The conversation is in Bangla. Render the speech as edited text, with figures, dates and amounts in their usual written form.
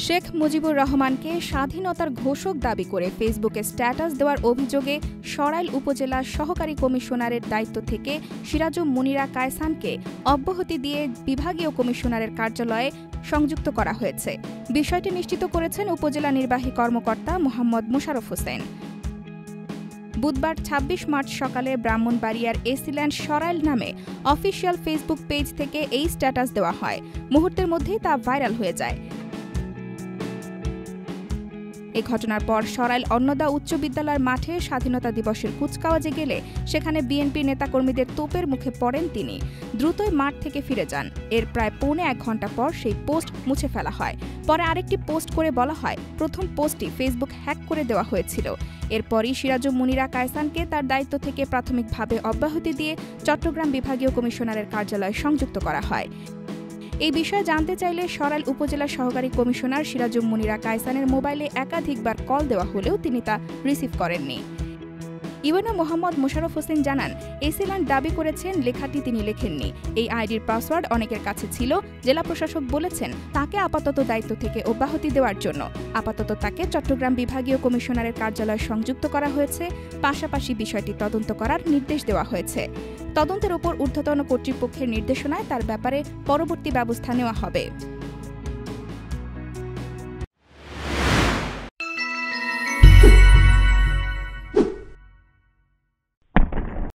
শেখ মুজিবুর রহমানকে স্বাধীনতার ঘোষক দাবি করে ফেসবুকে স্ট্যাটাস দেওয়ার অভিযোগে সরাইল উপজেলার সহকারী কমিশনারের দায়িত্ব থেকে সিরাজুম মুনিরা কায়সানকে অব্যাহতি দিয়ে বিভাগীয় কমিশনারের কার্যালয়ে সংযুক্ত করা হয়েছে। বিষয়টি নিশ্চিত করেছেন উপজেলা নির্বাহী কর্মকর্তা মোহাম্মদ মোশাররফ হোসেন। বুধবার ২৬ মার্চ সকালে ব্রাহ্মণবাড়িয়ার এসিল্যান্ড সরাইল নামে অফিসিয়াল ফেসবুক পেজ থেকে এই স্ট্যাটাস দেওয়া হয়। মুহূর্তের মধ্যেই তা ভাইরাল হয়ে যায়। এ ঘটনার পর সরাইল অন্নদা উচ্চ বিদ্যালয়ের মাঠে স্বাধীনতা দিবসের কুচকাওয়াজে গেলে সেখানে বিএনপির নেতাকর্মীদের তোপের মুখে পড়েন তিনি। দ্রুতই মাঠ থেকে ফিরে যান। এর প্রায় পৌনে ১ ঘণ্টা পর সেই পোস্ট মুছে ফেলা হয়। পরে আরেকটি পোস্ট করে বলা হয়, প্রথম পোস্টটি ফেসবুক হ্যাক করে দেওয়া হয়েছিল। এরপরই সিরাজুম মুনিরা কায়সানকে তার দায়িত্ব থেকে প্রাথমিকভাবে অব্যাহতি দিয়ে চট্টগ্রাম বিভাগীয় কমিশনারের কার্যালয়ে সংযুক্ত করা হয়। এই বিষয়ে জানতে চাইলে সরাইল উপজেলার সহকারী কমিশনার সিরাজুম মুনিরা কায়সানের মোবাইলে একাধিকবার কল দেওয়া হলেও তিনি তা রিসিভ করেননি। ইউএনও মোহাম্মদ মোশাররফ হোসেন জানান, এসিল্যান্ড দাবি করেছেন লেখাটি তিনি লেখেননি। এই আইডির পাসওয়ার্ড অনেকের কাছে ছিল। জেলা প্রশাসক বলেছেন তাকে আপাতত দায়িত্ব থেকে অব্যাহতি দেওয়ার জন্য। আপাতত তাকে চট্টগ্রাম বিভাগীয় কমিশনারের কার্যালয়ে সংযুক্ত করা হয়েছে। পাশাপাশি বিষয়টি তদন্ত করার নির্দেশ দেওয়া হয়েছে। তদন্তের ওপর ঊর্ধ্বতন কর্তৃপক্ষের নির্দেশনায় তার ব্যাপারে পরবর্তী ব্যবস্থা নেওয়া হবে।